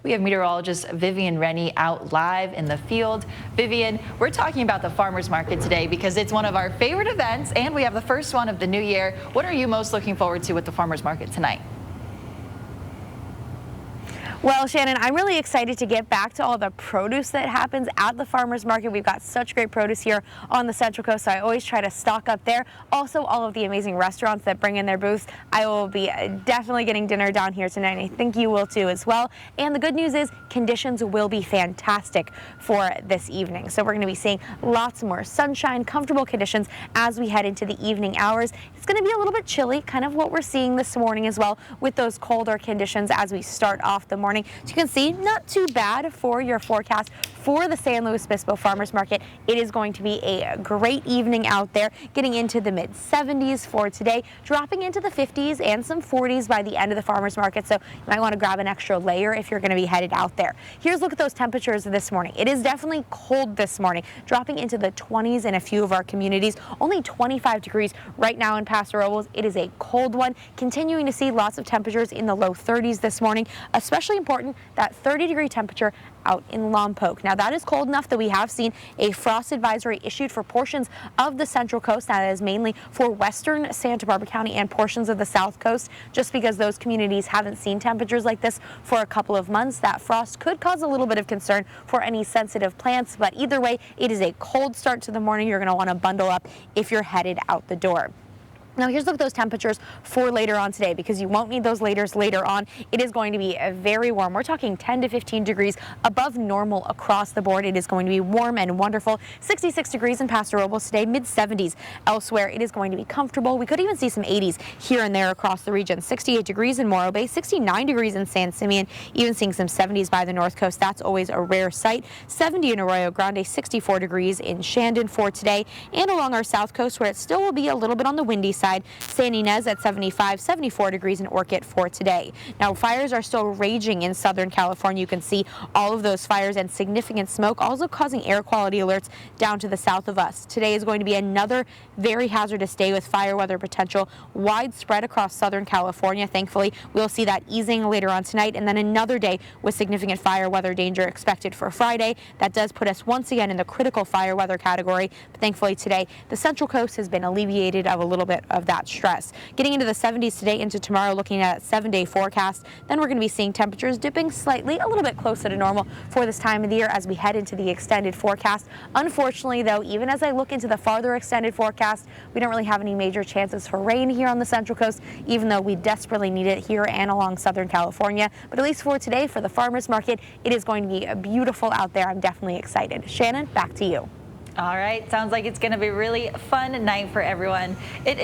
We have meteorologist Vivian Rennie out live in the field. Vivian, we're talking about the farmers market today because it's one of our favorite events and we have the first one of the new year. What are you most looking forward to with the farmers market tonight? Well, Shannon, I'm really excited to get back to all the produce that happens at the farmers market. We've got such great produce here on the Central Coast, so I always try to stock up there. Also, all of the amazing restaurants that bring in their booths. I will be definitely getting dinner down here tonight, and I think you will too as well. And the good news is conditions will be fantastic for this evening. So we're going to be seeing lots more sunshine, comfortable conditions as we head into the evening hours. It's going to be a little bit chilly, kind of what we're seeing this morning as well, with those colder conditions as we start off the morning. So you can see, not too bad for your forecast for the San Luis Obispo Farmers Market. It is going to be a great evening out there, getting into the mid-70s for today, dropping into the 50s and some 40s by the end of the farmers market. So you might want to grab an extra layer if you're going to be headed out there. Here's a look at those temperatures this morning. It is definitely cold this morning, dropping into the 20s in a few of our communities. Only 25 degrees right now in Paso Robles. It is a cold one. Continuing to see lots of temperatures in the low 30s this morning, especially important that 30-degree temperature out in Lompoc. Now that is cold enough that we have seen a frost advisory issued for portions of the Central Coast. That is mainly for western Santa Barbara County and portions of the South Coast, just because those communities haven't seen temperatures like this for a couple of months. That frost could cause a little bit of concern for any sensitive plants, but either way, it is a cold start to the morning. You're going to want to bundle up if you're headed out the door. Now here's a look at those temperatures for later on today, because you won't need those laters later on. It is going to be very warm. We're talking 10 to 15 degrees above normal across the board. It is going to be warm and wonderful. 66 degrees in Paso Robles today, mid-70s elsewhere. It is going to be comfortable. We could even see some 80s here and there across the region. 68 degrees in Morro Bay, 69 degrees in San Simeon, even seeing some 70s by the North Coast. That's always a rare sight. 70 in Arroyo Grande, 64 degrees in Shandon for today, and along our South Coast, where it still will be a little bit on the windy side. San Ynez at 75, 74 degrees in Orchid for today. Now fires are still raging in Southern California. You can see all of those fires and significant smoke, also causing air quality alerts down to the south of us. Today is going to be another very hazardous day with fire weather potential widespread across Southern California. Thankfully, we'll see that easing later on tonight, and then another day with significant fire weather danger expected for Friday. That does put us once again in the critical fire weather category, but thankfully today the Central Coast has been alleviated of a little bit of that stress. Getting into the 70s today into tomorrow, looking at a 7-day forecast. Then we're going to be seeing temperatures dipping slightly, a little bit closer to normal for this time of the year as we head into the extended forecast. Unfortunately, though, even as I look into the farther extended forecast, we don't really have any major chances for rain here on the Central Coast, even though we desperately need it here and along Southern California. But at least for today, for the farmers market, it is going to be beautiful out there. I'm definitely excited. Shannon, back to you. All right, sounds like it's going to be a really fun night for everyone.